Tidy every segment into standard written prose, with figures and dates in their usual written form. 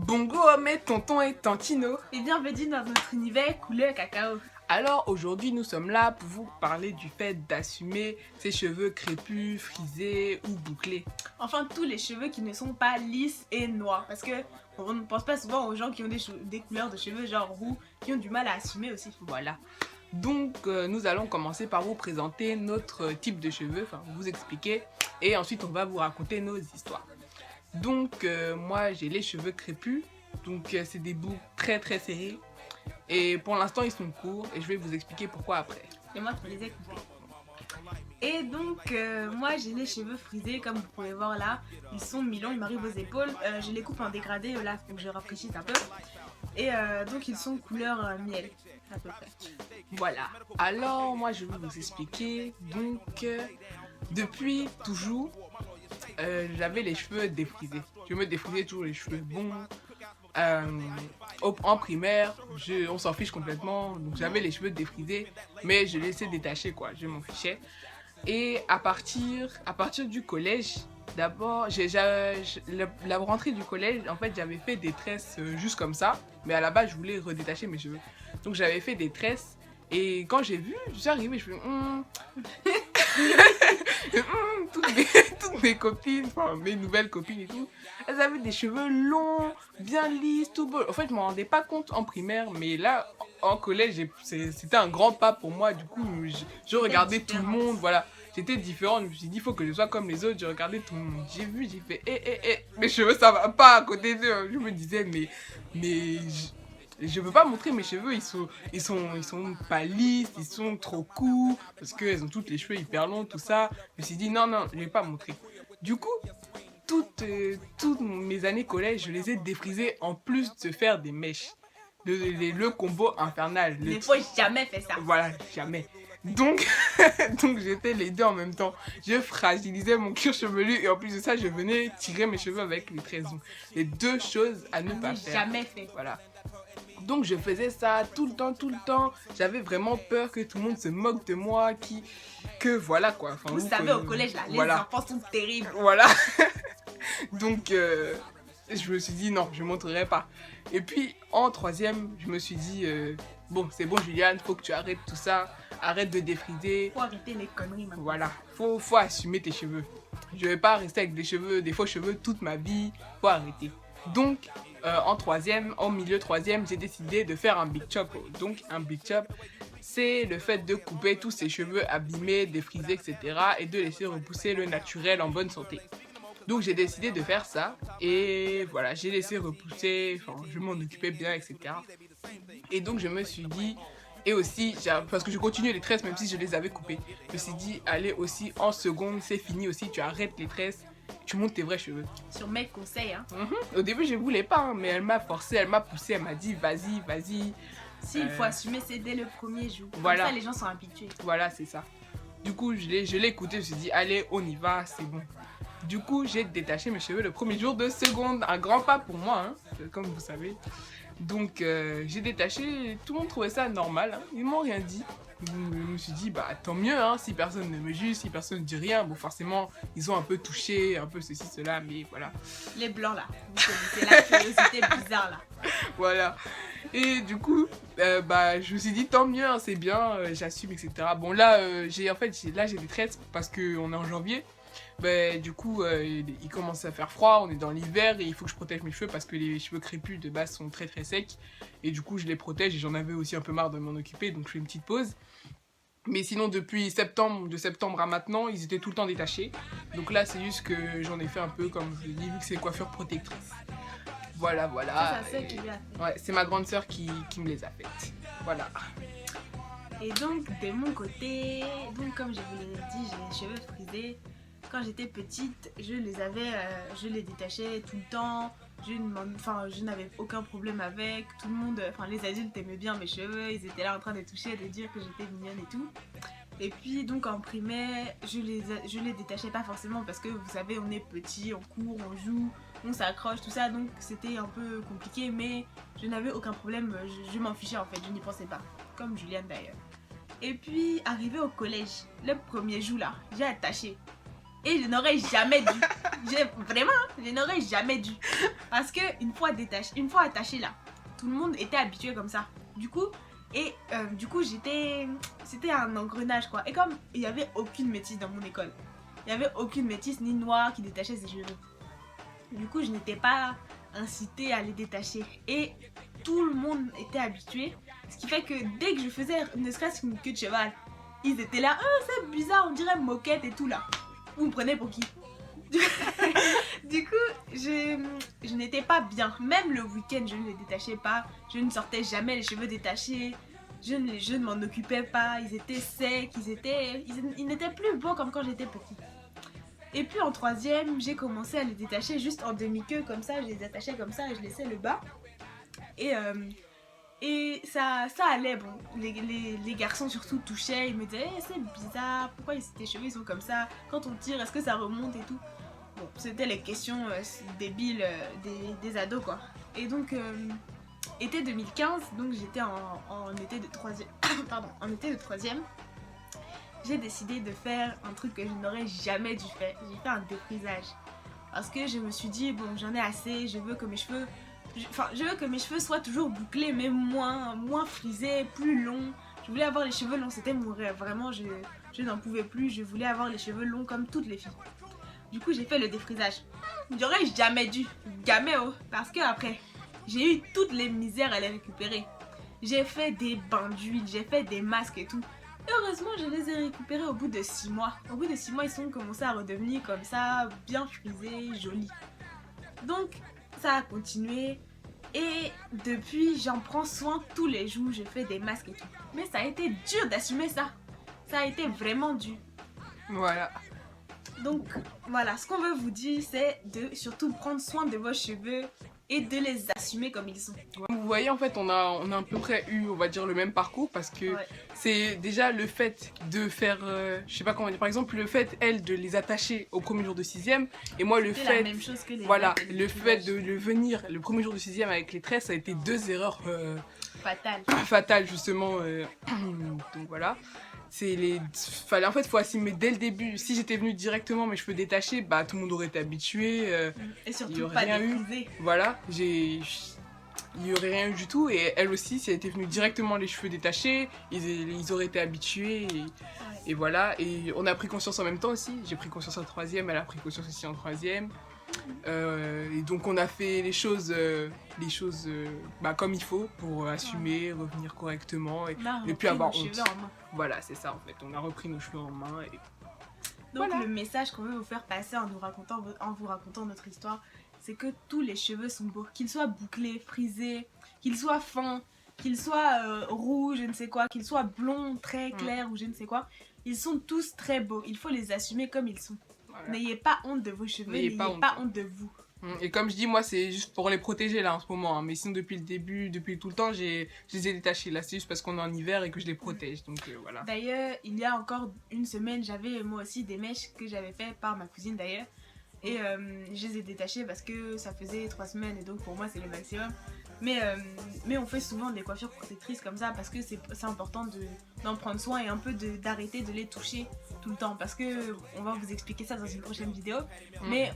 Bongo mes tonton et tantino. Et bienvenue dans notre univers couleur cacao. Alors aujourd'hui nous sommes là pour vous parler du fait d'assumer ses cheveux crépus, frisés ou bouclés. Enfin tous les cheveux qui ne sont pas lisses et noirs. Parce que on ne pense pas souvent aux gens qui ont des couleurs de cheveux genre roux, qui ont du mal à assumer aussi. Voilà. Donc nous allons commencer par vous présenter notre type de cheveux, enfin vous expliquer. Et ensuite on va vous raconter nos histoires. Donc moi j'ai les cheveux crépus, donc c'est des boucles très serrées. Et pour l'instant ils sont courts et je vais vous expliquer pourquoi après. Et moi je les ai coupés. Et donc moi j'ai les cheveux frisés comme vous pouvez voir là. Ils sont mi-longs, ils m'arrivent aux épaules. Je les coupe en dégradé là, faut que je rafraîchisse un peu. Et donc ils sont couleur miel à peu près. Voilà, alors moi je vais vous expliquer. Donc depuis toujours j'avais les cheveux défrisés. Je me défrisais toujours les cheveux. Bon, en primaire, on s'en fiche complètement. Donc j'avais les cheveux défrisés, mais je laissais détacher quoi, je m'en fichais. Et à partir du collège, d'abord, la rentrée du collège, en fait j'avais fait des tresses juste comme ça. Mais à la base je voulais redétacher mes cheveux. Donc j'avais fait des tresses. Et quand j'ai vu, je suis arrivée, je fais toutes mes copines, enfin mes nouvelles copines et tout, elles avaient des cheveux longs, bien lisses, tout beau. En fait, je m'en rendais pas compte en primaire, mais là, en collège, c'était un grand pas pour moi. Du coup, je regardais tout le monde, voilà. J'étais différente, je me suis dit, il faut que je sois comme les autres. Je regardais tout le monde. J'ai vu, j'ai fait, mes cheveux, ça va pas à côté d'eux. Je me disais, mais je veux pas montrer mes cheveux, ils sont pas lisses, ils sont trop courts, parce qu'elles ont toutes les cheveux hyper longs, tout ça. Je me suis dit, non, je vais pas montrer. Du coup, toutes mes années collège, je les ai défrisées en plus de faire des mèches. Le combo infernal. Il ne faut jamais faire ça. Voilà, jamais. Donc j'ai fait les deux en même temps. Je fragilisais mon cuir chevelu et en plus de ça, je venais tirer mes cheveux avec les tresses. Les deux choses à ne pas faire. Jamais fait. Voilà. Donc je faisais ça tout le temps. J'avais vraiment peur que tout le monde se moque de moi, que voilà quoi. Enfin, vous savez au collège là, les enfants sont terribles. Voilà. Donc je me suis dit non, je ne montrerai pas. Et puis en troisième, je me suis dit bon c'est bon Juliane, faut que tu arrêtes tout ça, arrête de défriser. Faut arrêter les conneries maintenant. Voilà, faut assumer tes cheveux. Je vais pas rester avec des faux cheveux toute ma vie, faut arrêter. Donc en milieu troisième, j'ai décidé de faire un big chop. Donc un big chop, c'est le fait de couper tous ces cheveux abîmés, défrisés, etc. et de laisser repousser le naturel en bonne santé. Donc j'ai décidé de faire ça et voilà, j'ai laissé repousser, enfin je m'en occupais bien, etc. Et donc je me suis dit, et aussi, parce que je continuais les tresses même si je les avais coupées, je me suis dit, allez aussi en seconde, c'est fini aussi, tu arrêtes les tresses. Tu montes tes vrais cheveux. Sur mes conseils, hein. Au début, je voulais pas, hein, mais elle m'a forcé, elle m'a poussé, elle m'a dit vas-y. Si, il faut assumer, c'est dès le premier jour. Voilà. Comme ça, les gens sont habitués. Voilà, c'est ça. Du coup, je l'ai écouté, je me suis dit, allez, on y va, c'est bon. Du coup, j'ai détaché mes cheveux le premier jour de seconde. Un grand pas pour moi, hein, comme vous savez. Donc, j'ai détaché, tout le monde trouvait ça normal, hein, ils m'ont rien dit. Je me suis dit, bah tant mieux, hein, si personne ne me juge, si personne ne dit rien. Bon, forcément, ils ont un peu touché, un peu ceci, cela, mais voilà. Les blancs là, vous connaissez la curiosité bizarre là. Voilà. Et du coup, je me suis dit, tant mieux, hein, c'est bien, j'assume, etc. Bon, là, j'ai des tresses parce qu'on est en janvier. Du coup, il commence à faire froid, on est dans l'hiver et il faut que je protège mes cheveux parce que les cheveux crépus de base sont très secs. Et du coup, je les protège et j'en avais aussi un peu marre de m'en occuper, donc je fais une petite pause. Mais sinon, depuis de septembre à maintenant, ils étaient tout le temps détachés. Donc là, c'est juste que j'en ai fait un peu, comme je l'ai dit, vu que c'est coiffure protectrice. Voilà. C'est sa sœur qui lui a fait. Ouais, c'est ma grande sœur qui me les a faites. Voilà. Et donc, de mon côté, donc comme je vous l'ai dit, j'ai les cheveux frisés. Quand j'étais petite, je les détachais tout le temps. Je n'avais aucun problème avec. Tout le monde, les adultes aimaient bien mes cheveux. Ils étaient là en train de toucher, de dire que j'étais mignonne et tout. Et puis donc en primaire, je les détachais pas forcément parce que vous savez, on est petit, on court, on joue, on s'accroche, tout ça. Donc c'était un peu compliqué, mais je n'avais aucun problème. Je m'en fichais en fait, je n'y pensais pas. Comme Juliane d'ailleurs. Et puis arrivé au collège, le premier jour là, j'ai attaché. Et je n'aurais jamais dû. Vraiment, je n'aurais jamais dû. Parce que une fois attachée là, tout le monde était habitué comme ça. Du coup, c'était un engrenage quoi. Et comme il n'y avait aucune métisse dans mon école, il n'y avait aucune métisse ni noire qui détachait ses cheveux. Du coup, je n'étais pas incitée à les détacher. Et tout le monde était habitué. Ce qui fait que dès que je faisais ne serait-ce qu'une queue de cheval, ils étaient là, oh, c'est bizarre, on dirait moquette et tout là. Vous me prenez pour qui? Du coup, je n'étais pas bien. Même le week-end, je ne les détachais pas. Je ne sortais jamais les cheveux détachés. Je ne m'en occupais pas. Ils étaient secs. Ils n'étaient plus beaux comme quand j'étais petite. Et puis en troisième, j'ai commencé à les détacher juste en demi-queue comme ça. Je les attachais comme ça et je laissais le bas. Et ça allait, bon. Les garçons surtout touchaient. Ils me disaient, hey, c'est bizarre. Pourquoi tes cheveux ils sont comme ça? Quand on tire, est-ce que ça remonte et tout? Bon, c'était les questions débiles des ados quoi. Et donc, été 2015, donc j'étais en été de troisième. Pardon, en été de troisième. J'ai décidé de faire un truc que je n'aurais jamais dû faire. J'ai fait un défrisage. Parce que je me suis dit, bon, j'en ai assez, je veux que mes cheveux soient toujours bouclés, mais moins frisés, plus longs. Je voulais avoir les cheveux longs, c'était mon rêve. Vraiment, je n'en pouvais plus. Je voulais avoir les cheveux longs comme toutes les filles. Du coup, j'ai fait le défrisage. J'aurais jamais dû. Gaméo. Parce que après, j'ai eu toutes les misères à les récupérer. J'ai fait des bains d'huile, j'ai fait des masques et tout. Et heureusement, je les ai récupérés au bout de 6 mois. Au bout de 6 mois, ils sont commencés à redevenir comme ça, bien frisés, jolis. Donc, ça a continué. Et depuis, j'en prends soin tous les jours. Je fais des masques et tout. Mais ça a été dur d'assumer ça. Ça a été vraiment dur. Voilà. Donc, voilà. Ce qu'on veut vous dire, c'est de surtout prendre soin de vos cheveux et de les assumer comme ils sont. Vous voyez, en fait, on a à peu près eu, on va dire, le même parcours parce que c'est déjà le fait de faire, je sais pas comment dire, par exemple, le fait, elle, de les attacher au premier jour de 6e et moi, le fait, la même chose que les voilà, le fait de venir le premier jour de 6e avec les tresses, ça a été 2 erreurs fatales, justement. Donc voilà. En fait, faut assumer dès le début. Si j'étais venue directement mes cheveux détachés, bah tout le monde aurait été habitué. Et surtout pas défrisés. Voilà, il y aurait rien eu du tout. Et elle aussi, si elle était venue directement les cheveux détachés, ils auraient été habitués. Et voilà. Et on a pris conscience en même temps aussi. J'ai pris conscience en 3e, elle a pris conscience aussi en 3e. Et donc on a fait les choses comme il faut pour assumer, revenir correctement et puis avoir honte. Voilà, c'est ça en fait. On a repris nos cheveux en main. Donc le message qu'on veut vous faire passer en vous racontant notre histoire, c'est que tous les cheveux sont beaux. Qu'ils soient bouclés, frisés, qu'ils soient fins, qu'ils soient roux, je ne sais quoi, qu'ils soient blonds, très clairs ou je ne sais quoi. Ils sont tous très beaux. Il faut les assumer comme ils sont. Voilà. N'ayez pas honte de vos cheveux, n'ayez pas honte de vous. Et comme je dis, moi, c'est juste pour les protéger là en ce moment. Hein. Mais sinon, depuis le début, depuis tout le temps, je les ai détachés. Là, c'est juste parce qu'on est en hiver et que je les protège. Donc voilà. D'ailleurs, il y a encore une semaine, j'avais moi aussi des mèches que j'avais fait par ma cousine d'ailleurs. Et je les ai détachées parce que ça faisait 3 semaines et donc pour moi, c'est le maximum. Mais on fait souvent des coiffures protectrices comme ça parce que c'est important d'en prendre soin et un peu d'arrêter de les toucher tout le temps parce que on va vous expliquer ça dans une prochaine vidéo. Mais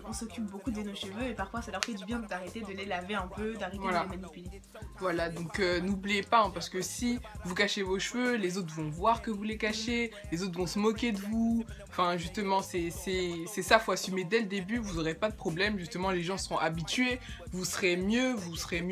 on s'occupe beaucoup de nos cheveux et parfois ça leur fait du bien d'arrêter de les laver un peu, d'arrêter de les manipuler. Voilà, donc n'oubliez pas hein, parce que si vous cachez vos cheveux, les autres vont voir que vous les cachez, les autres vont se moquer de vous. Enfin justement c'est ça, faut assumer dès le début, vous n'aurez pas de problème, justement les gens seront habitués, vous serez mieux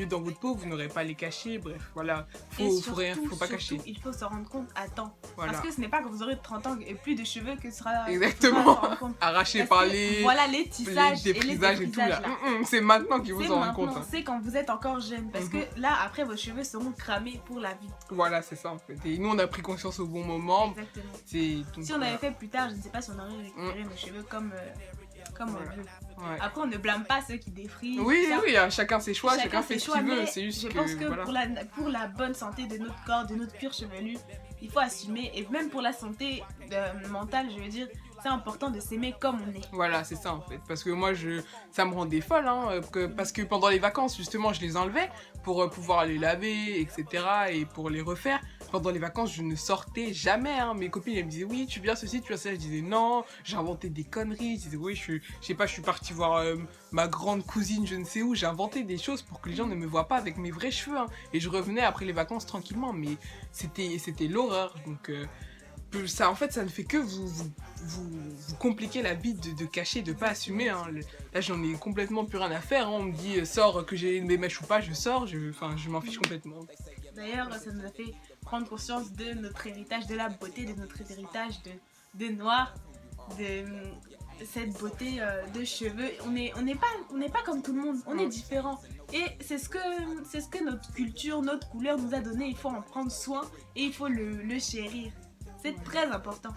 dans votre peau, vous n'aurez pas à les cacher, bref, voilà, faut pas cacher. Il faut se rendre compte à temps, voilà. Parce que ce n'est pas que vous aurez 30 ans et plus de cheveux que ce sera... Exactement, arrachés par les tissages les défrisages et tout là. C'est maintenant qu'ils vous en rendent compte. Hein. C'est quand vous êtes encore jeune, parce que là, après, vos cheveux seront cramés pour la vie. Voilà, c'est ça en fait. Et nous, on a pris conscience au bon moment. Exactement. Donc, si on avait fait plus tard, je ne sais pas si on aurait récupéré nos cheveux comme on veut. Ouais. Après, on ne blâme pas ceux qui défrisent. Oui, chacun ses choix, chacun fait ce qu'il veut. C'est juste je pense que pour la bonne santé de notre corps, de notre cuir chevelu, il faut assumer. Et même pour la santé mentale, je veux dire, c'est important de s'aimer comme on est. Voilà, c'est ça en fait. Parce que moi, ça me rendait folle. Hein, parce que pendant les vacances, justement, je les enlevais pour pouvoir les laver, etc. Et pour les refaire. Pendant les vacances, je ne sortais jamais. Hein. Mes copines, elles me disaient, oui, tu viens ceci, tu viens ça. Je disais non, j'inventais des conneries. Je disais, oui, je sais pas, je suis partie voir ma grande cousine, je ne sais où. J'ai inventé des choses pour que les gens ne me voient pas avec mes vrais cheveux. Hein. Et je revenais après les vacances tranquillement. Mais c'était l'horreur. Donc, ça, en fait, ça ne fait que vous compliquer la vie de cacher, de pas assumer. Hein. Là, j'en ai complètement plus rien à faire. Hein. On me dit, sors, que j'ai mes mèches ou pas, je sors. Je m'en fiche complètement. D'ailleurs, ça nous a fait prendre conscience de notre héritage, de la beauté, de notre héritage de noir, de cette beauté de cheveux. On n'est pas comme tout le monde, on est différent. Et c'est ce que notre culture, notre couleur nous a donné. Il faut en prendre soin et il faut le chérir. C'est très important.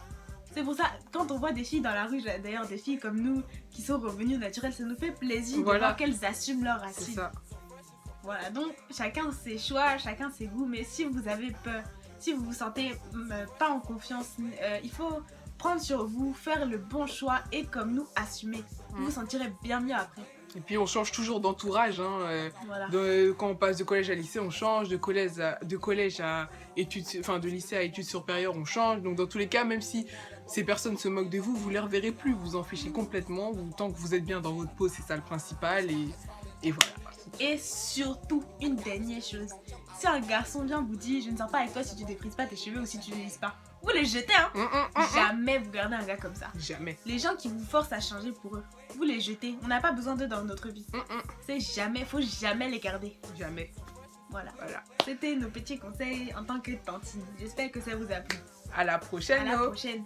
C'est pour ça, quand on voit des filles dans la rue, d'ailleurs des filles comme nous, qui sont revenues au naturel, ça nous fait plaisir de voir qu'elles assument leur racine. C'est ça. Voilà, donc chacun ses choix, chacun ses goûts, mais si vous avez peur, si vous vous sentez pas en confiance, il faut prendre sur vous, faire le bon choix et comme nous, assumer. Vous vous sentirez bien mieux après. Et puis on change toujours d'entourage. Hein, Voilà. Quand on passe de collège à lycée, on change. De collège à études, enfin de lycée à études supérieures, on change. Donc dans tous les cas, même si ces personnes se moquent de vous, vous les reverrez plus. Vous en fichez complètement. Tant que vous êtes bien dans votre peau, c'est ça le principal. Et voilà. Et surtout, une dernière chose. Si un garçon vient vous dire je ne sors pas avec toi si tu défrises pas tes cheveux ou si tu ne lisses pas, vous les jetez, hein. Jamais vous gardez un gars comme ça. Jamais. Les gens qui vous forcent à changer pour eux, vous les jetez. On n'a pas besoin d'eux dans notre vie. C'est jamais, faut jamais les garder. Jamais. Voilà. C'était nos petits conseils en tant que tantine. J'espère que ça vous a plu. À la prochaine. À la prochaine.